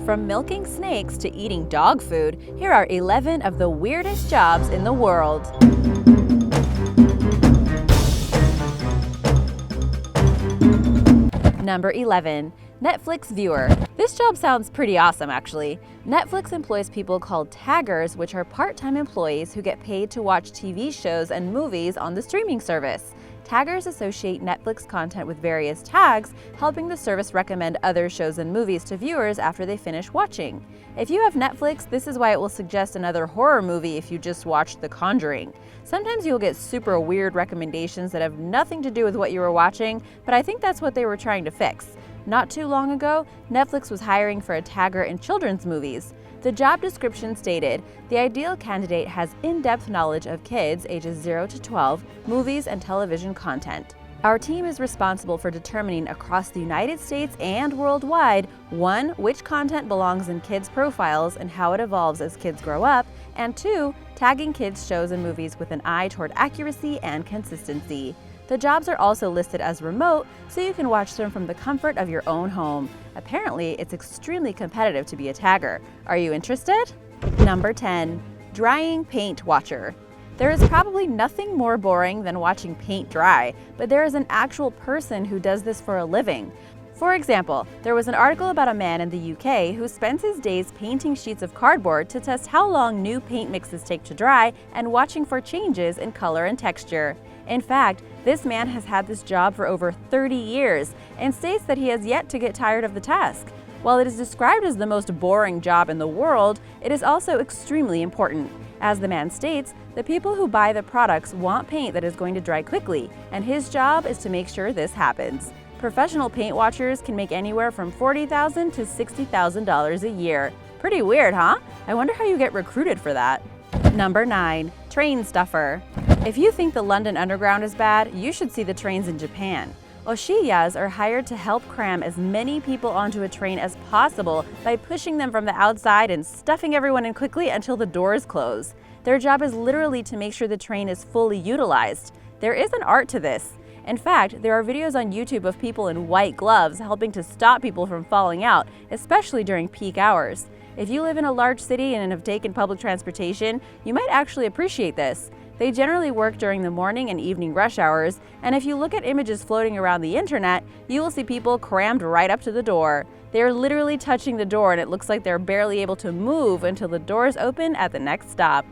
From milking snakes to eating dog food, here are 11 of the weirdest jobs in the world. Number 11. Netflix viewer. This job sounds pretty awesome, actually. Netflix employs people called taggers, which are part-time employees who get paid to watch TV shows and movies on the streaming service. Taggers associate Netflix content with various tags, helping the service recommend other shows and movies to viewers after they finish watching. If you have Netflix, this is why it will suggest another horror movie if you just watched The Conjuring. Sometimes you'll get super weird recommendations that have nothing to do with what you were watching, but I think that's what they were trying to fix. Not too long ago, Netflix was hiring for a tagger in children's movies. The job description stated, the ideal candidate has in-depth knowledge of kids ages 0 to 12, movies and television content. Our team is responsible for determining across the United States and worldwide, 1, which content belongs in kids' profiles and how it evolves as kids grow up, and 2, tagging kids' shows and movies with an eye toward accuracy and consistency. The jobs are also listed as remote, so you can watch them from the comfort of your own home. Apparently, it's extremely competitive to be a tagger. Are you interested? Number 10. Drying paint watcher. There is probably nothing more boring than watching paint dry, but there is an actual person who does this for a living. For example, there was an article about a man in the UK who spends his days painting sheets of cardboard to test how long new paint mixes take to dry and watching for changes in color and texture. In fact, this man has had this job for over 30 years and states that he has yet to get tired of the task. While it is described as the most boring job in the world, it is also extremely important. As the man states, the people who buy the products want paint that is going to dry quickly, and his job is to make sure this happens. Professional paint watchers can make anywhere from $40,000 to $60,000 a year. Pretty weird, huh? I wonder how you get recruited for that. Number 9. Train stuffer. If you think the London Underground is bad, you should see the trains in Japan. Oshiyas are hired to help cram as many people onto a train as possible by pushing them from the outside and stuffing everyone in quickly until the doors close. Their job is literally to make sure the train is fully utilized. There is an art to this. In fact, there are videos on YouTube of people in white gloves helping to stop people from falling out, especially during peak hours. If you live in a large city and have taken public transportation, you might actually appreciate this. They generally work during the morning and evening rush hours, and if you look at images floating around the internet, you will see people crammed right up to the door. They are literally touching the door, and it looks like they're barely able to move until the doors open at the next stop.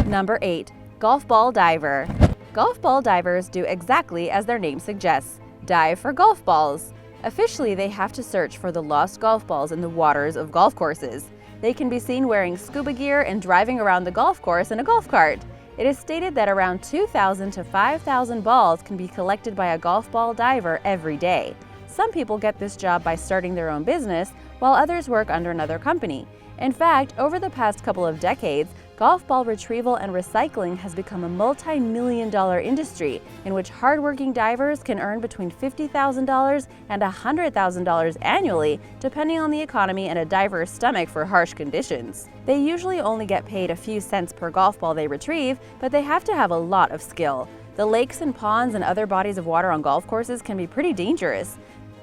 Number 8. Golf ball diver. Golf ball divers do exactly as their name suggests, dive for golf balls. Officially, they have to search for the lost golf balls in the waters of golf courses. They can be seen wearing scuba gear and driving around the golf course in a golf cart. It is stated that around 2,000 to 5,000 balls can be collected by a golf ball diver every day. Some people get this job by starting their own business, while others work under another company. In fact, over the past couple of decades, golf ball retrieval and recycling has become a multi-million-dollar industry in which hardworking divers can earn between $50,000 and $100,000 annually, depending on the economy and a diver's stomach for harsh conditions. They usually only get paid a few cents per golf ball they retrieve, but they have to have a lot of skill. The lakes and ponds and other bodies of water on golf courses can be pretty dangerous.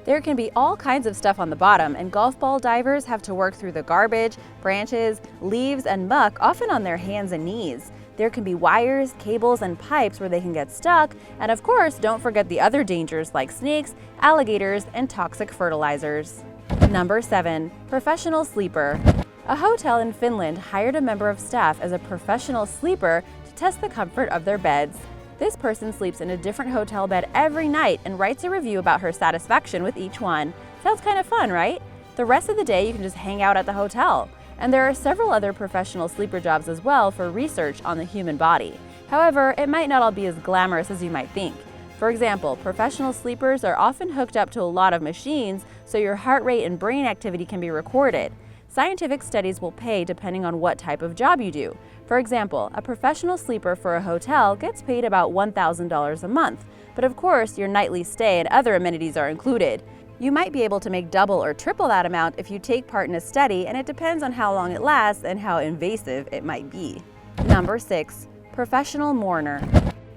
There can be all kinds of stuff on the bottom, and golf ball divers have to work through the garbage, branches, leaves, and muck, often on their hands and knees. There can be wires, cables, and pipes where they can get stuck, and of course, don't forget the other dangers like snakes, alligators, and toxic fertilizers. Number 7. Professional sleeper. A hotel in Finland hired a member of staff as a professional sleeper to test the comfort of their beds. This person sleeps in a different hotel bed every night and writes a review about her satisfaction with each one. Sounds kind of fun, right? The rest of the day you can just hang out at the hotel. And there are several other professional sleeper jobs as well for research on the human body. However, it might not all be as glamorous as you might think. For example, professional sleepers are often hooked up to a lot of machines, so your heart rate and brain activity can be recorded. Scientific studies will pay depending on what type of job you do. For example, a professional sleeper for a hotel gets paid about $1,000 a month, but of course your nightly stay and other amenities are included. You might be able to make double or triple that amount if you take part in a study, and it depends on how long it lasts and how invasive it might be. Number 6. Professional mourner.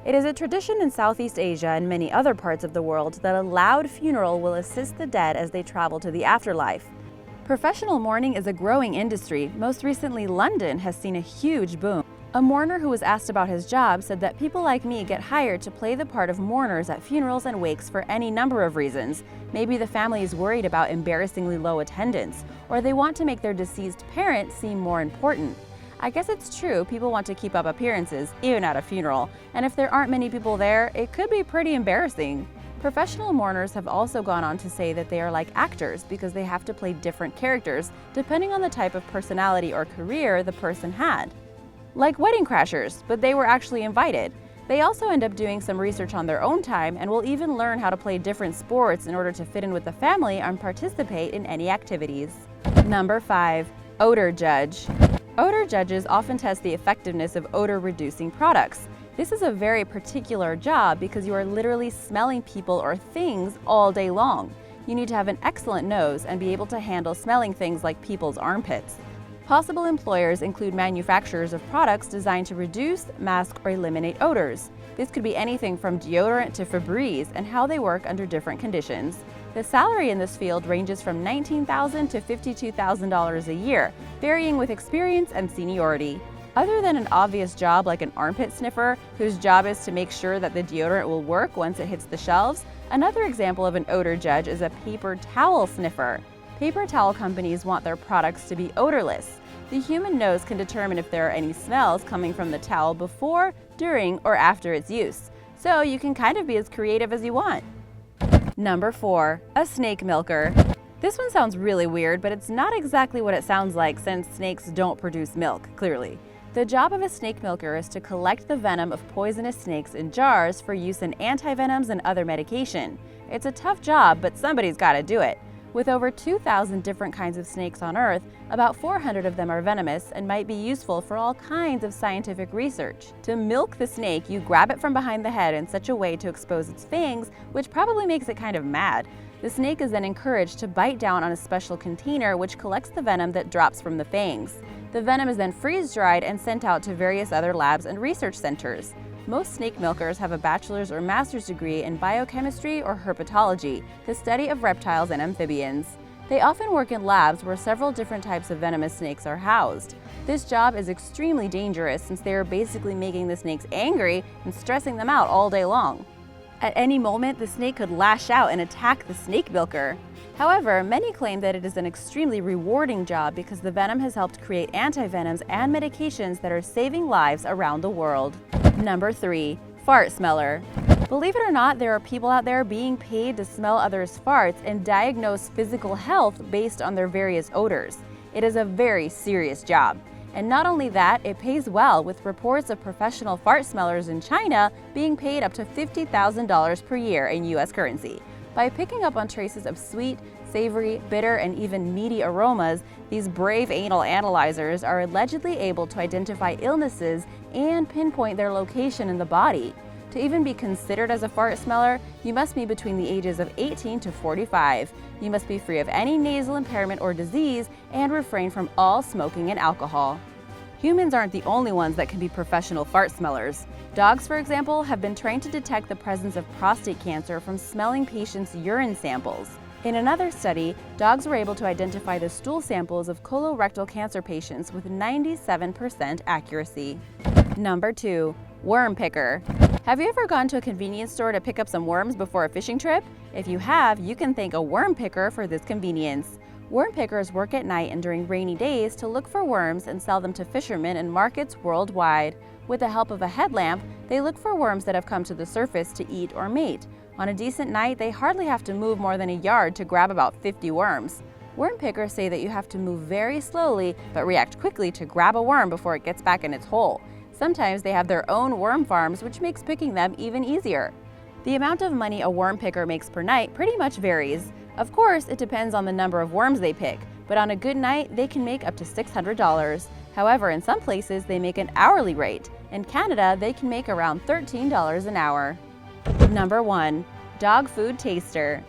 It is a tradition in Southeast Asia and many other parts of the world that a loud funeral will assist the dead as they travel to the afterlife. Professional mourning is a growing industry. Most recently, London has seen a huge boom. A mourner who was asked about his job said that people like me get hired to play the part of mourners at funerals and wakes for any number of reasons. Maybe the family is worried about embarrassingly low attendance, or they want to make their deceased parent seem more important. I guess it's true, people want to keep up appearances, even at a funeral, and if there aren't many people there, it could be pretty embarrassing. Professional mourners have also gone on to say that they are like actors because they have to play different characters depending on the type of personality or career the person had. Like wedding crashers, but they were actually invited. They also end up doing some research on their own time and will even learn how to play different sports in order to fit in with the family and participate in any activities. Number 5. Odor Judge. Odor judges often test the effectiveness of odor-reducing products. This is a very particular job because you are literally smelling people or things all day long. You need to have an excellent nose and be able to handle smelling things like people's armpits. Possible employers include manufacturers of products designed to reduce, mask, or eliminate odors. This could be anything from deodorant to Febreze and how they work under different conditions. The salary in this field ranges from $19,000 to $52,000 a year, varying with experience and seniority. Other than an obvious job like an armpit sniffer, whose job is to make sure that the deodorant will work once it hits the shelves, another example of an odor judge is a paper towel sniffer. Paper towel companies want their products to be odorless. The human nose can determine if there are any smells coming from the towel before, during, or after its use. So you can kind of be as creative as you want. Number 4. A snake milker. This one sounds really weird, but it's not exactly what it sounds like since snakes don't produce milk, clearly. The job of a snake milker is to collect the venom of poisonous snakes in jars for use in antivenoms and other medication. It's a tough job, but somebody's got to do it. With over 2,000 different kinds of snakes on Earth, about 400 of them are venomous and might be useful for all kinds of scientific research. To milk the snake, you grab it from behind the head in such a way to expose its fangs, which probably makes it kind of mad. The snake is then encouraged to bite down on a special container which collects the venom that drops from the fangs. The venom is then freeze-dried and sent out to various other labs and research centers. Most snake milkers have a bachelor's or master's degree in biochemistry or herpetology, the study of reptiles and amphibians. They often work in labs where several different types of venomous snakes are housed. This job is extremely dangerous since they are basically making the snakes angry and stressing them out all day long. At any moment, the snake could lash out and attack the snake milker. However, many claim that it is an extremely rewarding job because the venom has helped create antivenoms and medications that are saving lives around the world. Number 3. Fart smeller. Believe it or not, there are people out there being paid to smell others' farts and diagnose physical health based on their various odors. It is a very serious job. And not only that, it pays well, with reports of professional fart smellers in China being paid up to $50,000 per year in US currency. By picking up on traces of sweet, savory, bitter, and even meaty aromas, these brave anal analyzers are allegedly able to identify illnesses and pinpoint their location in the body. To even be considered as a fart smeller, you must be between the ages of 18 to 45. You must be free of any nasal impairment or disease and refrain from all smoking and alcohol. Humans aren't the only ones that can be professional fart smellers. Dogs, for example, have been trained to detect the presence of prostate cancer from smelling patients' urine samples. In another study, dogs were able to identify the stool samples of colorectal cancer patients with 97% accuracy. Number 2. Worm picker. Have you ever gone to a convenience store to pick up some worms before a fishing trip? If you have, you can thank a worm picker for this convenience. Worm pickers work at night and during rainy days to look for worms and sell them to fishermen in markets worldwide. With the help of a headlamp, they look for worms that have come to the surface to eat or mate. On a decent night, they hardly have to move more than a yard to grab about 50 worms. Worm pickers say that you have to move very slowly but react quickly to grab a worm before it gets back in its hole. Sometimes they have their own worm farms, which makes picking them even easier. The amount of money a worm picker makes per night pretty much varies. Of course, it depends on the number of worms they pick, but on a good night, they can make up to $600. However, in some places, they make an hourly rate. In Canada, they can make around $13 an hour. Number 1. Dog food taster.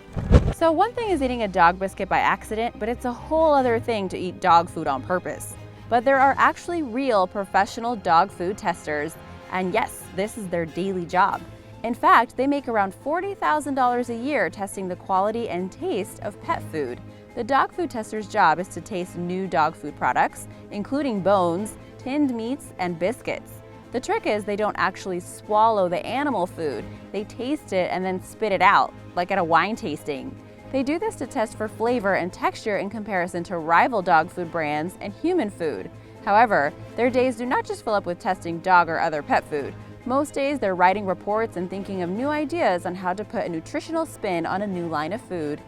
So one thing is eating a dog biscuit by accident, but it's a whole other thing to eat dog food on purpose. But there are actually real professional dog food testers, and yes, this is their daily job. In fact, they make around $40,000 a year testing the quality and taste of pet food. The dog food tester's job is to taste new dog food products, including bones, tinned meats, and biscuits. The trick is they don't actually swallow the animal food. They taste it and then spit it out, like at a wine tasting. They do this to test for flavor and texture in comparison to rival dog food brands and human food. However, their days do not just fill up with testing dog or other pet food. Most days they're writing reports and thinking of new ideas on how to put a nutritional spin on a new line of food.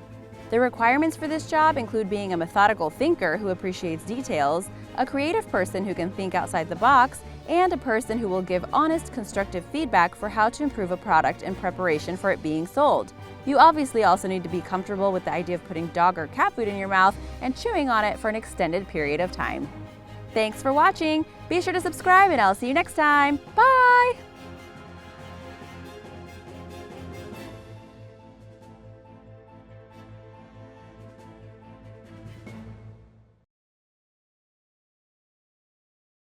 The requirements for this job include being a methodical thinker who appreciates details, a creative person who can think outside the box, and a person who will give honest, constructive feedback for how to improve a product in preparation for it being sold. You obviously also need to be comfortable with the idea of putting dog or cat food in your mouth and chewing on it for an extended period of time. Thanks for watching! Be sure to subscribe and I'll see you next time. Bye!